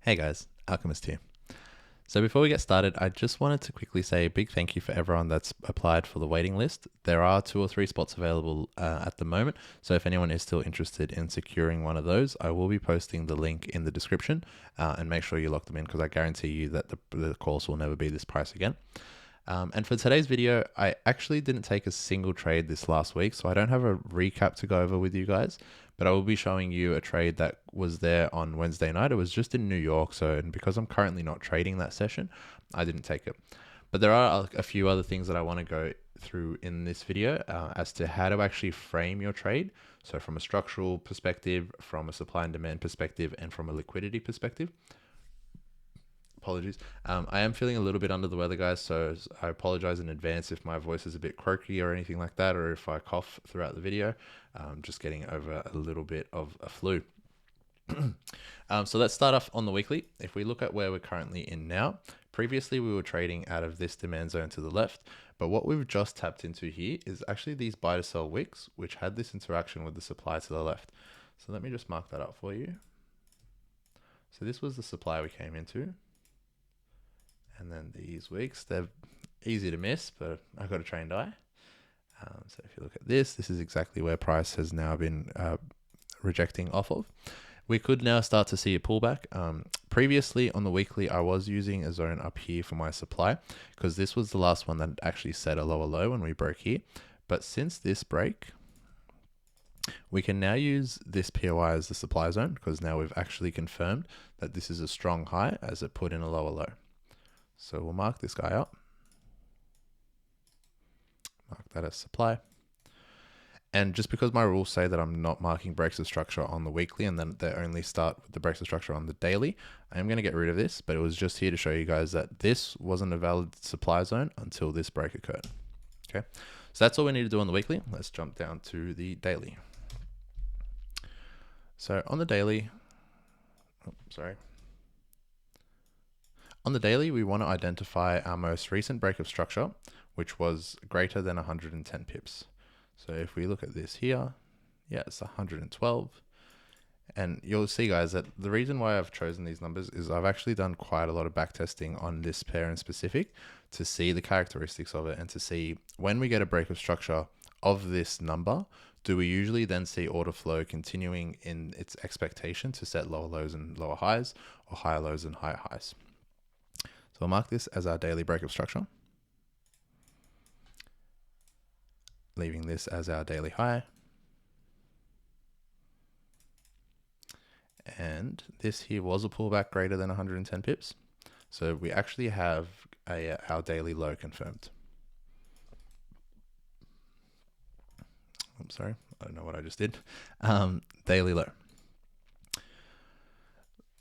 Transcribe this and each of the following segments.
Hey guys, Alchemist here. So before we get started, I just wanted to quickly say a big thank you for everyone that's applied for the waiting list. There are 2 or 3 spots available at the moment, so if anyone is still interested in securing one of those, I will be posting the link in the description and make sure you lock them in because I guarantee you that the course will never be this price again. And for today's video, I actually didn't take a single trade this last week, so I don't have a recap to go over with you guys, but I will be showing you a trade that was there on Wednesday night. It was just in New York, and because I'm currently not trading that session, I didn't take it. But there are a few other things that I want to go through in this video as to how to actually frame your trade. So from a structural perspective, from a supply and demand perspective, and from a liquidity perspective. Apologies. I am feeling a little bit under the weather, guys, so I apologize in advance if my voice is a bit croaky or anything like that, or if I cough throughout the video. Just getting over a little bit of a flu. So let's start off on the weekly. If we look at where we're currently in now, previously we were trading out of this demand zone to the left, but what we've just tapped into here is actually these buy to sell wicks, which had this interaction with the supply to the left. So let me just mark that up for you. So this was the supply we came into. And then these wicks, they're easy to miss, but I've got a trained eye. So if you look at this is exactly where price has now been rejecting off of. We could now start to see a pullback. Previously on the weekly, I was using a zone up here for my supply because this was the last one that actually set a lower low when we broke here. But since this break, we can now use this POI as the supply zone because now we've actually confirmed that this is a strong high as it put in a lower low. So we'll mark this guy up. Mark that as supply. And just because my rules say that I'm not marking breaks of structure on the weekly and then they only start with the breaks of structure on the daily, I am going to get rid of this, but it was just here to show you guys that this wasn't a valid supply zone until this break occurred. Okay, so that's all we need to do on the weekly. Let's jump down to the daily. So on the daily, on the daily, we want to identify our most recent break of structure, which was greater than 110 pips. So if we look at this here, yeah, it's 112. And you'll see, guys, that the reason why I've chosen these numbers is I've actually done quite a lot of backtesting on this pair in specific to see the characteristics of it and to see when we get a break of structure of this number, do we usually then see order flow continuing in its expectation to set lower lows and lower highs or higher lows and higher highs? So I'll mark this as our daily break of structure, leaving this as our daily high. And this here was a pullback greater than 110 pips. So we actually have our daily low confirmed. I'm sorry, I don't know what I just did. Daily low.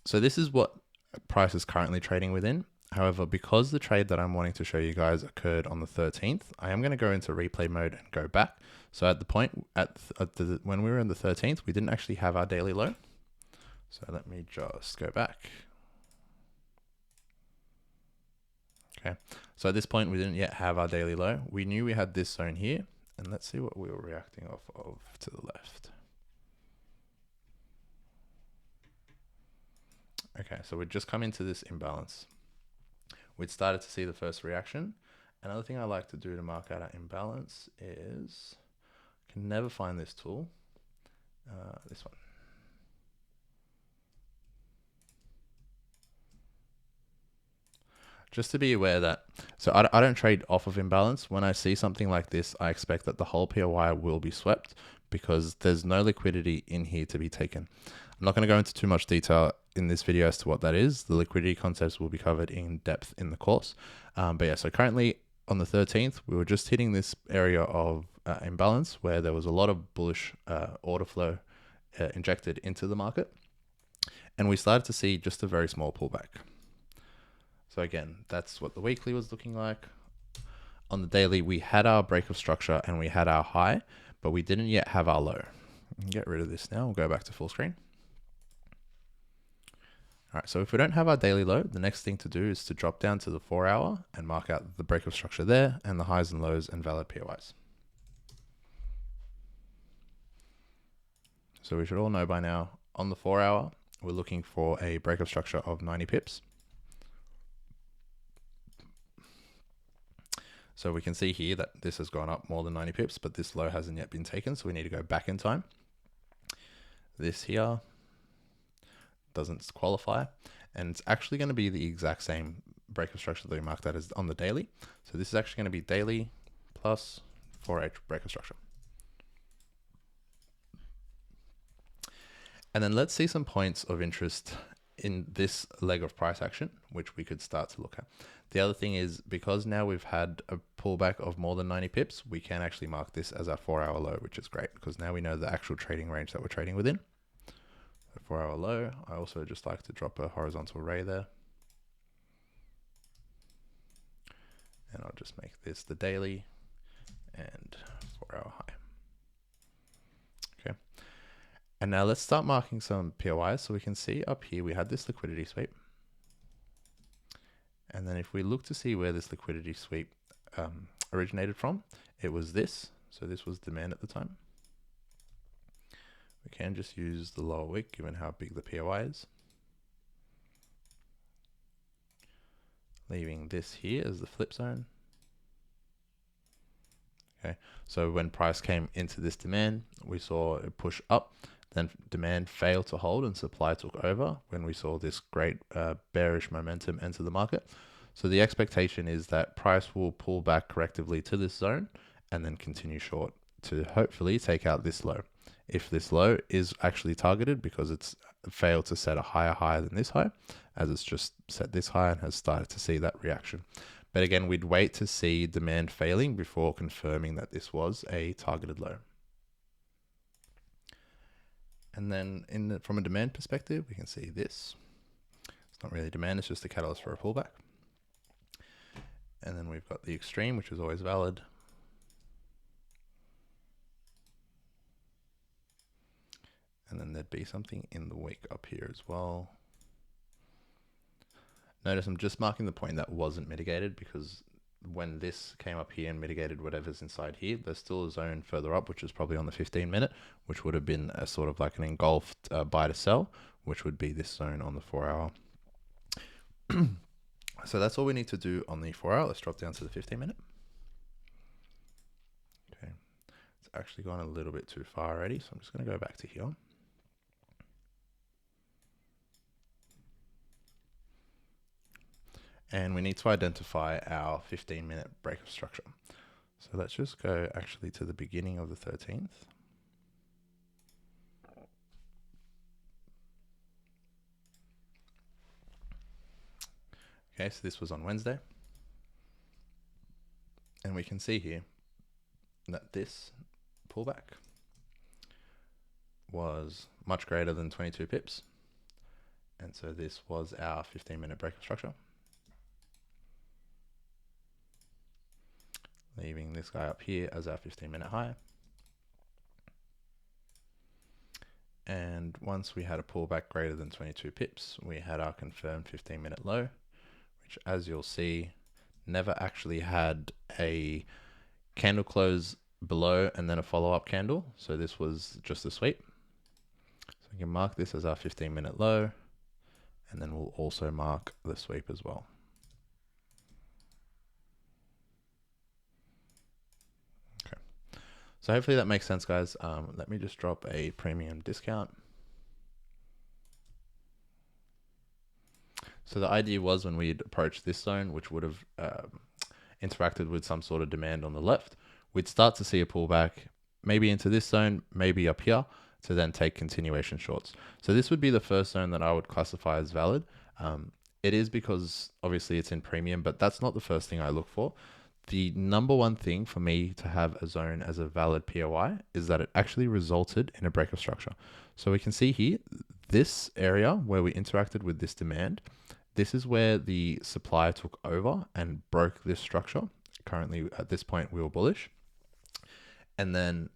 So this is what price is currently trading within. However, because the trade that I'm wanting to show you guys occurred on the 13th, I am going to go into replay mode and go back. So at the point when we were in the 13th, we didn't actually have our daily low. So let me just go back. Okay, so at this point, we didn't yet have our daily low. We knew we had this zone here, and let's see what we were reacting off of to the left. Okay, so we'd just come into this imbalance. We'd started to see the first reaction. Another thing I like to do to mark out our imbalance is, I can never find this tool, this one. Just to be aware that, so I don't trade off of imbalance. When I see something like this, I expect that the whole POI will be swept because there's no liquidity in here to be taken. I'm not going to go into too much detail in this video as to what that is. The liquidity concepts will be covered in depth in the course. But yeah, so currently on the 13th, we were just hitting this area of imbalance where there was a lot of bullish order flow injected into the market. And we started to see just a very small pullback. So again, that's what the weekly was looking like. On the daily, we had our break of structure and we had our high, but we didn't yet have our low. Get rid of this now. We'll go back to full screen. All right, so if we don't have our daily low, the next thing to do is to drop down to the 4 hour and mark out the break of structure there and the highs and lows and valid POIs. So we should all know by now on the 4 hour, we're looking for a breakup structure of 90 pips. So we can see here that this has gone up more than 90 pips, but this low hasn't yet been taken. So we need to go back in time. This here doesn't qualify, and it's actually going to be the exact same breakup structure that we marked that as on the daily. So this is actually going to be daily plus 4H breakup structure. And then let's see some points of interest in this leg of price action, which we could start to look at. The other thing is, because now we've had a pullback of more than 90 pips, we can actually mark this as our 4-hour low, which is great because now we know the actual trading range that we're trading within. So 4-hour low. I also just like to drop a horizontal ray there. And I'll just make this the daily and 4-hour high. Okay. And now let's start marking some POIs. So we can see up here, we had this liquidity sweep. And then if we look to see where this liquidity sweep originated from, it was this. So this was demand at the time. We can just use the lower wick given how big the POI is. Leaving this here as the flip zone. Okay, so when price came into this demand, we saw it push up, then demand failed to hold and supply took over when we saw this great bearish momentum enter the market. So the expectation is that price will pull back correctively to this zone and then continue short to hopefully take out this low. If this low is actually targeted because it's failed to set a higher high than this high, as it's just set this high and has started to see that reaction. But again, we'd wait to see demand failing before confirming that this was a targeted low. And then from a demand perspective, we can see this. It's not really demand, it's just a catalyst for a pullback. And then we've got the extreme, which is always valid. And then there'd be something in the wick up here as well. Notice I'm just marking the point that wasn't mitigated because when this came up here and mitigated whatever's inside here, there's still a zone further up, which is probably on the 15-minute, which would have been a sort of like an engulfed buy to sell, which would be this zone on the 4-hour. So that's all we need to do on the 4-hour. Let's drop down to the 15-minute. Okay, it's actually gone a little bit too far already, so I'm just going to go back to here. And we need to identify our 15-minute breakup structure. So let's just go actually to the beginning of the 13th. Okay, so this was on Wednesday. And we can see here that this pullback was much greater than 22 pips. And so this was our 15-minute breakup structure. Leaving this guy up here as our 15-minute high. And once we had a pullback greater than 22 pips, we had our confirmed 15-minute low, which, as you'll see, never actually had a candle close below and then a follow-up candle. So this was just a sweep. So we can mark this as our 15-minute low, and then we'll also mark the sweep as well. Okay. So hopefully that makes sense, guys. Let me just drop a premium discount. So the idea was when we'd approached this zone, which would have interacted with some sort of demand on the left, we'd start to see a pullback, maybe into this zone, maybe up here, to then take continuation shorts. So this would be the first zone that I would classify as valid. It is because obviously it's in premium, but that's not the first thing I look for. The number one thing for me to have a zone as a valid POI is that it actually resulted in a breakup structure. So we can see here, this area where we interacted with this demand, this is where the supply took over and broke this structure. Currently at this point, we were bullish. And then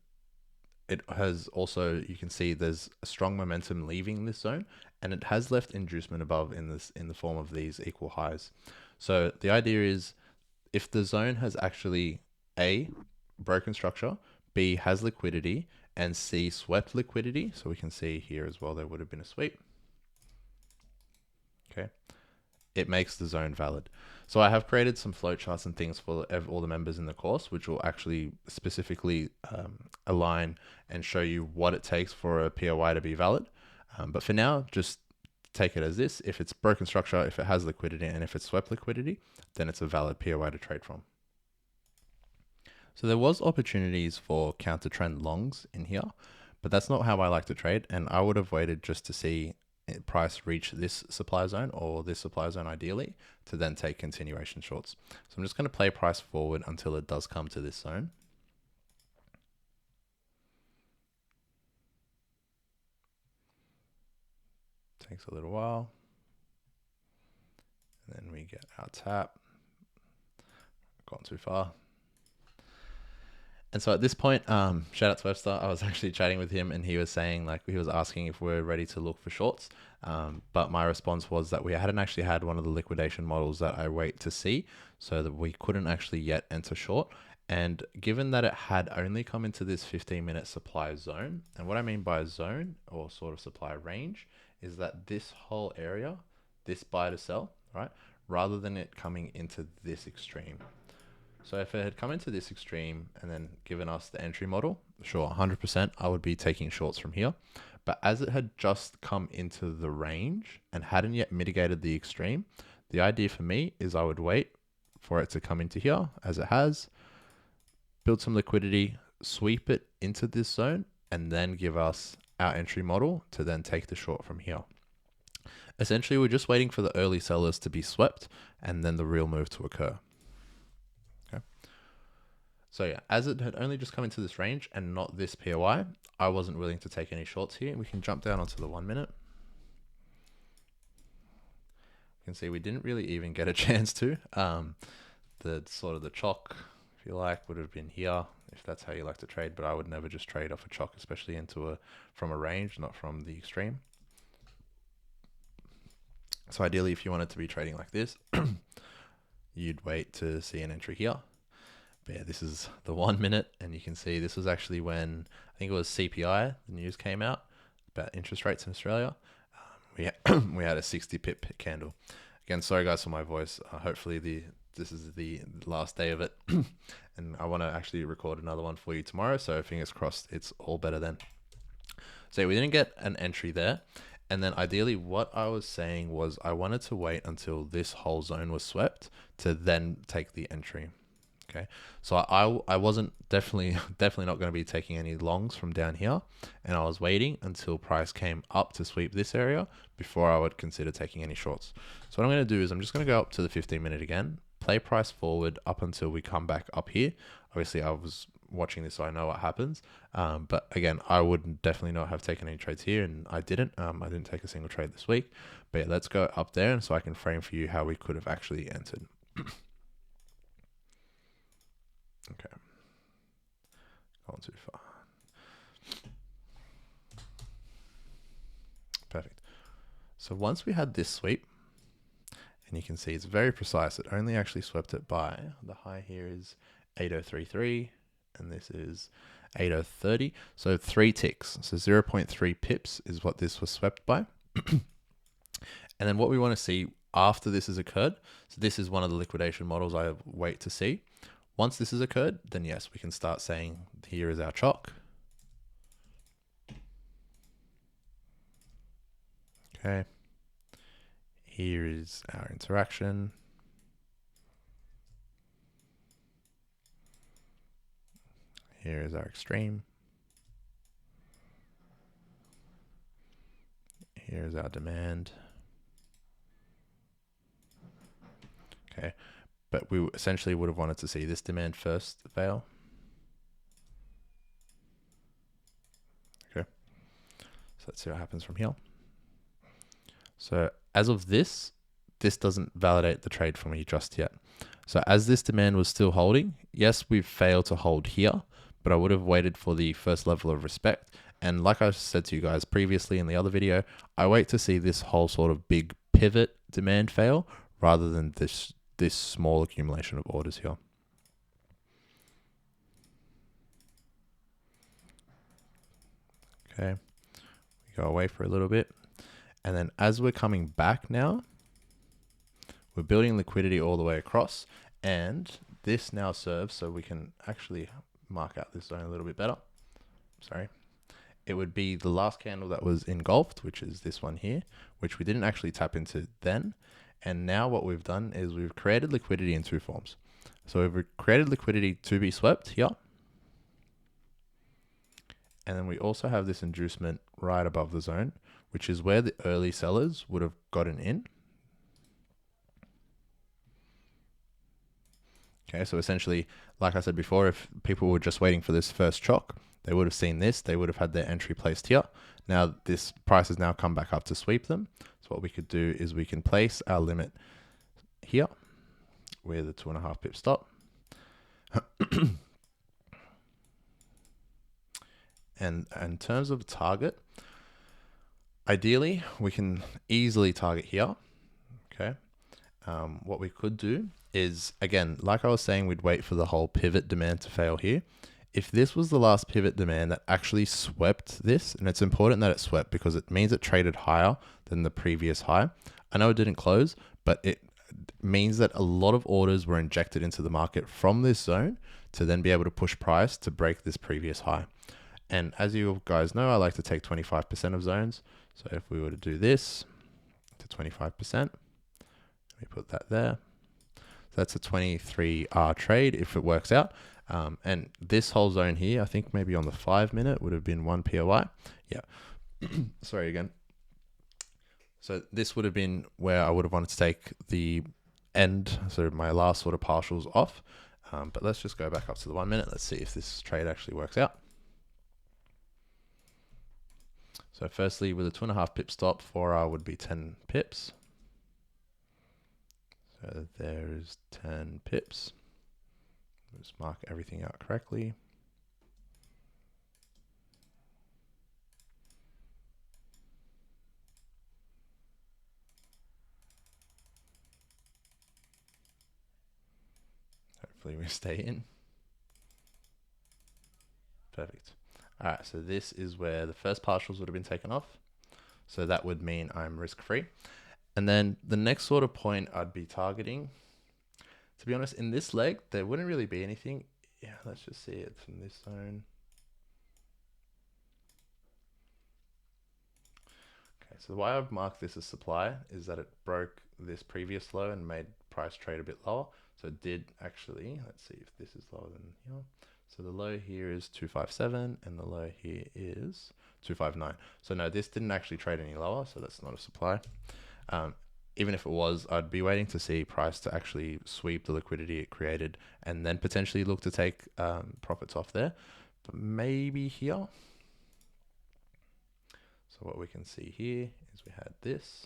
it has also, you can see there's a strong momentum leaving this zone, and it has left inducement above in the form of these equal highs. So the idea is, if the zone has actually A, broken structure, B, has liquidity, and C, swept liquidity, so we can see here as well there would have been a sweep. okay, it makes the zone valid. So I have created some flowcharts and things for all the members in the course, which will actually specifically align and show you what it takes for a POI to be valid. But for now, just take it as this. If it's broken structure, if it has liquidity, and if it's swept liquidity, then it's a valid POI to trade from. So there was opportunities for counter trend longs in here, but that's not how I like to trade. And I would have waited just to see price reach this supply zone or this supply zone ideally to then take continuation shorts. So I'm just going to play price forward until it does come to this zone. Takes a little while. And then we get our tap. Gone too far. And so at this point, shout out to Webster, I was actually chatting with him and he was saying, like, he was asking if we're ready to look for shorts. But my response was that we hadn't actually had one of the liquidation models that I wait to see, so that we couldn't actually yet enter short. And given that it had only come into this 15-minute supply zone, and what I mean by zone or sort of supply range is that this whole area, this buy to sell, right, rather than it coming into this extreme. So if it had come into this extreme and then given us the entry model, sure, 100%, I would be taking shorts from here. But as it had just come into the range and hadn't yet mitigated the extreme, the idea for me is I would wait for it to come into here as it has, build some liquidity, sweep it into this zone, and then give us our entry model to then take the short from here. Essentially, we're just waiting for the early sellers to be swept and then the real move to occur. So yeah, as it had only just come into this range and not this POI, I wasn't willing to take any shorts here. We can jump down onto the 1 minute. You can see we didn't really even get a chance to. The sort of the chalk, if you like, would have been here if that's how you like to trade, but I would never just trade off a chalk, especially from a range, not from the extreme. So ideally, if you wanted to be trading like this, you'd wait to see an entry here. But yeah, this is the 1 minute, and you can see this was actually when I think it was CPI, the news came out about interest rates in Australia. We had a 60 pip candle. Again, sorry guys for my voice. Hopefully this is the last day of it, and I want to actually record another one for you tomorrow. So fingers crossed, it's all better then. So we didn't get an entry there. And then ideally what I was saying was I wanted to wait until this whole zone was swept to then take the entry. Okay, so I wasn't definitely not going to be taking any longs from down here, and I was waiting until price came up to sweep this area before I would consider taking any shorts. So what I'm going to do is I'm just going to go up to the 15 minute again, play price forward up until we come back up here. Obviously I was watching this so I know what happens, but again, I would definitely not have taken any trades here, and I didn't take a single trade this week. But yeah, let's go up there and so I can frame for you how we could have actually entered. Okay, gone too far. Perfect. So once we had this sweep, and you can see it's very precise, it only actually swept it by, the high here is 8033, and this is 8030. So 3 ticks, so 0.3 pips is what this was swept by. And then what we want to see after this has occurred, so this is one of the liquidation models I wait to see. Once this has occurred, then yes, we can start saying here is our chalk. Okay. Here is our interaction. Here is our extreme. Here is our demand. Okay. But we essentially would have wanted to see this demand first fail. Okay. So let's see what happens from here. So as of this doesn't validate the trade for me just yet. So as this demand was still holding, yes, we've failed to hold here, but I would have waited for the first level of respect. And like I said to you guys previously in the other video, I wait to see this whole sort of big pivot demand fail rather than this small accumulation of orders here. Okay, we go away for a little bit. And then as we're coming back now, we're building liquidity all the way across, and this now serves, so we can actually mark out this zone a little bit better. Sorry. It would be the last candle that was engulfed, which is this one here, which we didn't actually tap into then. And now what we've done is we've created liquidity in two forms. So we've created liquidity to be swept here. And then we also have this inducement right above the zone, which is where the early sellers would have gotten in. Okay, so essentially, like I said before, if people were just waiting for this first shock, they would have seen this, they would have had their entry placed here. Now this price has now come back up to sweep them. So what we could do is we can place our limit here with a 2.5 pip stop. And in terms of target, ideally we can easily target here. Okay. What we could do is, again, like I was saying, we'd wait for the whole pivot demand to fail here. If this was the last pivot demand that actually swept this, and it's important that it swept because it means it traded higher than the previous high. I know it didn't close, but it means that a lot of orders were injected into the market from this zone to then be able to push price to break this previous high. And as you guys know, I like to take 25% of zones. So if we were to do this to 25%, we put that there. So that's a 23R trade if it works out. And this whole zone here, I think maybe on the 5 minute would have been 1 POI. Yeah. Sorry again. So this would have been where I would have wanted to take the end, so my last sort of partials off. But let's just go back up to the 1 minute. Let's see if this trade actually works out. So firstly, with a 2.5 pip stop, 4R would be 10 pips. So there's 10 pips. Just mark everything out correctly. Hopefully we stay in. Perfect. All right, so this is where the first partials would have been taken off. So that would mean I'm risk-free. And then the next sort of point I'd be targeting, to be honest, in this leg, there wouldn't really be anything. Yeah, let's just see it from this zone. Okay, so the way I've marked this as supply is that it broke this previous low and made price trade a bit lower. So it did actually, let's see if this is lower than here. So the low here is 257 and the low here is 259. So no, this didn't actually trade any lower, so that's not a supply. Even if it was, I'd be waiting to see price to actually sweep the liquidity it created and then potentially look to take profits off there. But maybe here. So what we can see here is we had this.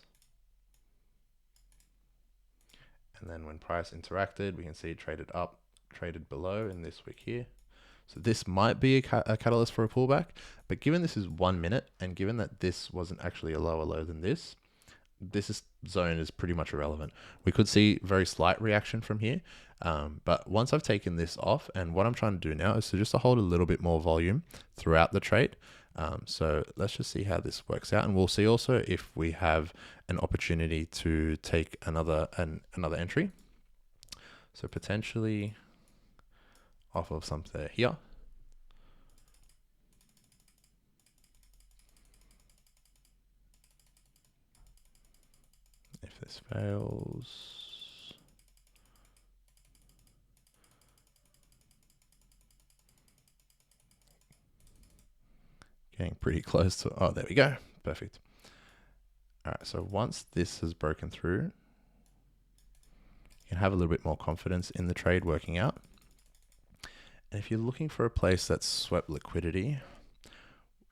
And then when price interacted, we can see it traded up, traded below in this wick here. So this might be a catalyst for a pullback, but given this is 1 minute and given that this wasn't actually a lower low than this zone is pretty much irrelevant. We could see very slight reaction from here, but once I've taken this off, and what I'm trying to do now is to just hold a little bit more volume throughout the trade. So let's just see how this works out, and we'll see also if we have an opportunity to take another entry. So potentially off of something here. If this fails, getting pretty close to, oh, there we go. Perfect. All right, so once this has broken through, you can have a little bit more confidence in the trade working out. And if you're looking for a place that's swept liquidity,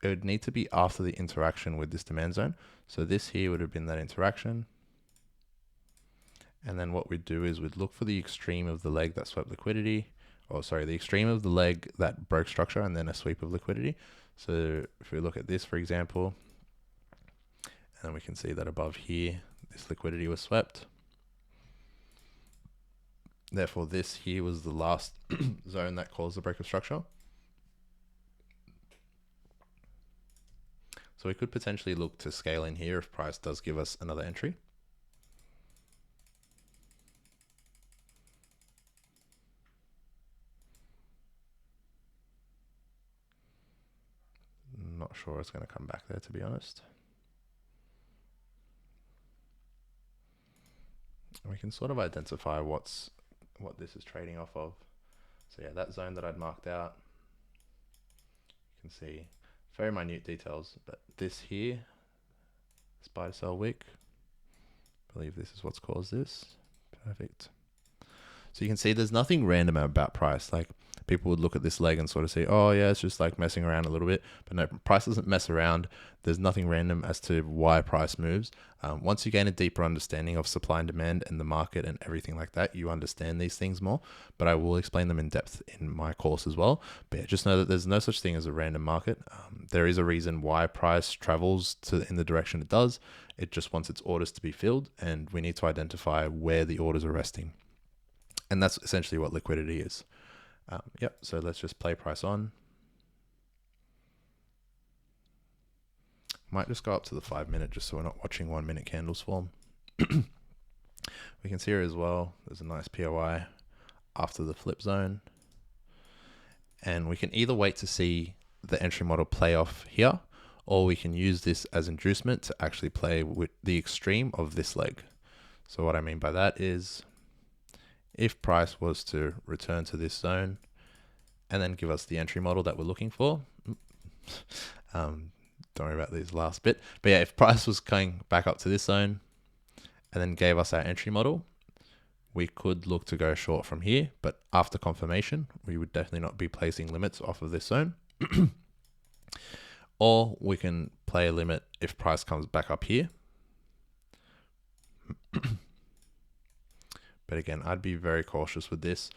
it would need to be after the interaction with this demand zone. So this here would have been that interaction. And then what we'd do is we'd look for the extreme of the leg that swept liquidity, or sorry, the extreme of the leg that broke structure and then a sweep of liquidity. So if we look at this, for example, and then we can see that above here, this liquidity was swept. Therefore, this here was the last zone that caused the break of structure. So we could potentially look to scale in here if price does give us another entry. sure it's going to come back there, to be honest. We can sort of identify what this is trading off of. So yeah, that zone that I'd marked out, you can see very minute details, but this here, this buy to sell wick, I believe this is what's caused this. Perfect. So you can see there's nothing random about price. Like people would look at this leg and sort of say, oh yeah, it's just like messing around a little bit. But no, price doesn't mess around. There's nothing random as to why price moves. Once you gain a deeper understanding of supply and demand and the market and everything like that, you understand these things more. But I will explain them in depth in my course as well. But yeah, just know that there's no such thing as a random market. There is a reason why price travels in the direction it does. It just wants its orders to be filled, and we need to identify where the orders are resting. And that's essentially what liquidity is. Yep, so let's just play price on. Might just go up to the 5 minute just so we're not watching 1 minute candles form. We can see here as well, there's a nice POI after the flip zone. And we can either wait to see the entry model play off here, or we can use this as inducement to actually play with the extreme of this leg. So what I mean by that is, if price was to return to this zone and then give us the entry model that we're looking for, don't worry about this last bit, but yeah, if price was going back up to this zone and then gave us our entry model, we could look to go short from here, but after confirmation, we would definitely not be placing limits off of this zone. Or we can play a limit if price comes back up here. But again, I'd be very cautious with this,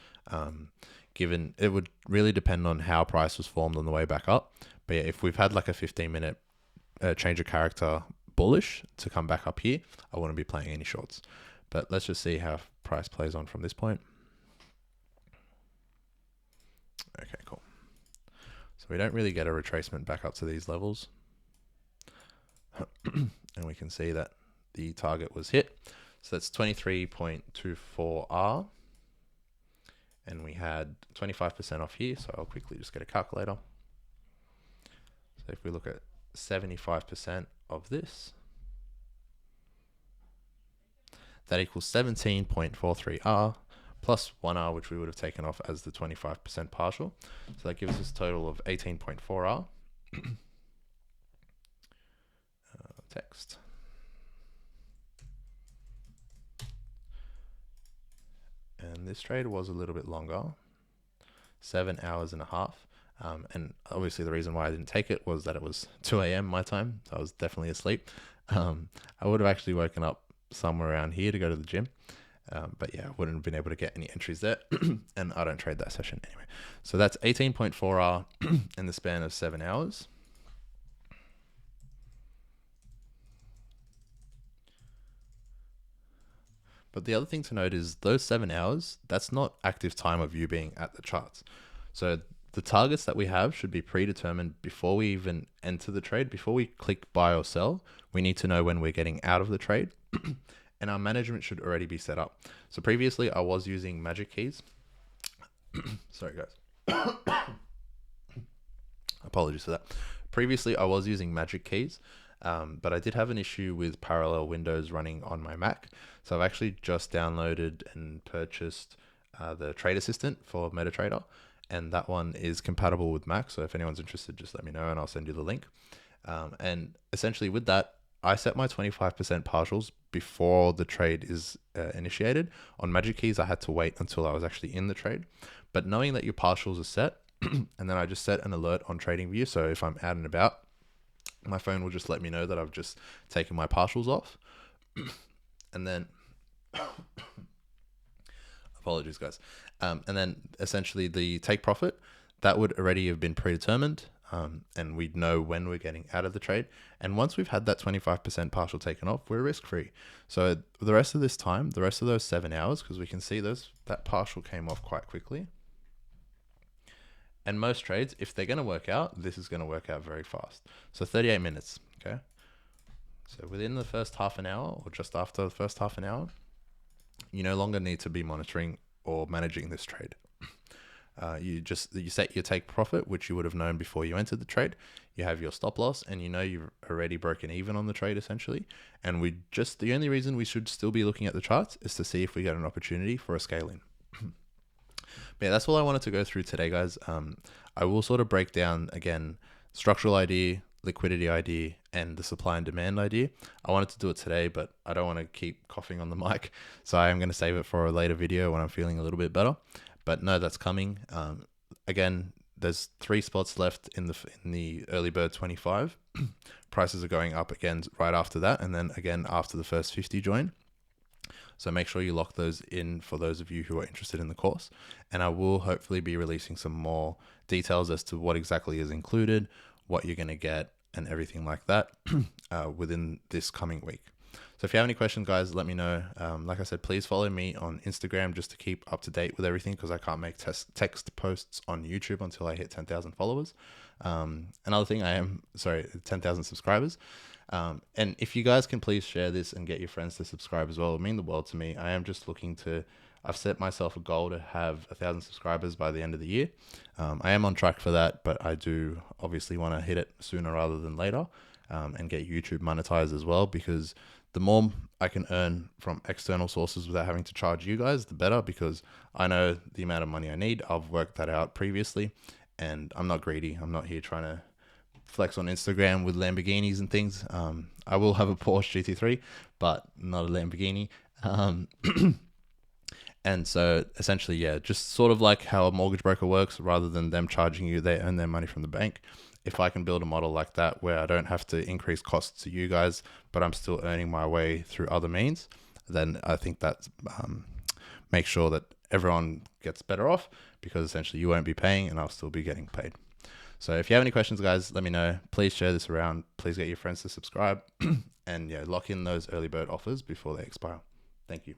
given it would really depend on how price was formed on the way back up. But yeah, if we've had like a 15-minute change of character bullish to come back up here, I wouldn't be playing any shorts. But let's just see how price plays on from this point. Okay, cool. So we don't really get a retracement back up to these levels. And we can see that the target was hit. So that's 23.24R. And we had 25% off here. So I'll quickly just get a calculator. So if we look at 75% of this, that equals 17.43R plus 1R, which we would have taken off as the 25% partial. So that gives us a total of 18.4R. Text. And this trade was a little bit longer, 7 hours and a half. And obviously the reason why I didn't take it was that it was 2 a.m. my time. So I was definitely asleep. I would have actually woken up somewhere around here to go to the gym. But yeah, I wouldn't have been able to get any entries there. And I don't trade that session anyway. So that's 18.4R in the span of 7 hours. But the other thing to note is those 7 hours, that's not active time of you being at the charts. So the targets that we have should be predetermined before we even enter the trade. Before we click buy or sell, we need to know when we're getting out of the trade. And our management should already be set up. So previously I was using magic keys. Sorry guys. Apologies for that. Previously I was using magic keys. But I did have an issue with parallel windows running on my Mac. So I've actually just downloaded and purchased the Trade Assistant for MetaTrader. And that one is compatible with Mac. So if anyone's interested, just let me know and I'll send you the link. And essentially with that, I set my 25% partials before the trade is initiated. On Magic Keys, I had to wait until I was actually in the trade. But knowing that your partials are set, and then I just set an alert on TradingView. So if I'm out and about, my phone will just let me know that I've just taken my partials off. And then, apologies guys. And then essentially the take profit, that would already have been predetermined. And we'd know when we're getting out of the trade. And once we've had that 25% partial taken off, we're risk-free. So the rest of this time, the rest of those 7 hours, because we can see that partial came off quite quickly. And most trades, if they're going to work out, this is going to work out very fast. So 38 minutes, okay? So within the first half an hour or just after the first half an hour, you no longer need to be monitoring or managing this trade. You set your take profit, which you would have known before you entered the trade. You have your stop loss, and you know you've already broken even on the trade essentially. And the only reason we should still be looking at the charts is to see if we get an opportunity for a scale in. But yeah, that's all I wanted to go through today, guys. I will sort of break down again structural ID, liquidity ID, and the supply and demand ID. I wanted to do it today, but I don't want to keep coughing on the mic, so I am going to save it for a later video when I'm feeling a little bit better. But no, that's coming. Again, there's 3 spots left in the early bird 25. Prices are going up again right after that, and then again after the first 50 join. So make sure you lock those in for those of you who are interested in the course. And I will hopefully be releasing some more details as to what exactly is included, what you're going to get, and everything like that within this coming week. So if you have any questions, guys, let me know. Like I said, please follow me on Instagram just to keep up to date with everything, because I can't make text posts on YouTube until I hit 10,000 followers. Another thing, 10,000 subscribers. And if you guys can please share this and get your friends to subscribe as well, it would mean the world to me. I am just I've set myself a goal to have 1,000 subscribers by the end of the year. I am on track for that, but I do obviously want to hit it sooner rather than later, and get YouTube monetized as well, because the more I can earn from external sources without having to charge you guys, the better, because I know the amount of money I need. I've worked that out previously, and I'm not greedy. I'm not here trying to flex on Instagram with Lamborghinis and things. I will have a Porsche GT3, but not a Lamborghini. And so essentially, yeah, just sort of like how a mortgage broker works, rather than them charging you, they earn their money from the bank. If I can build a model like that where I don't have to increase costs to you guys, but I'm still earning my way through other means, then I think that makes sure that everyone gets better off, because essentially you won't be paying and I'll still be getting paid. So if you have any questions, guys, let me know. Please share this around. Please get your friends to subscribe and yeah, lock in those early bird offers before they expire. Thank you.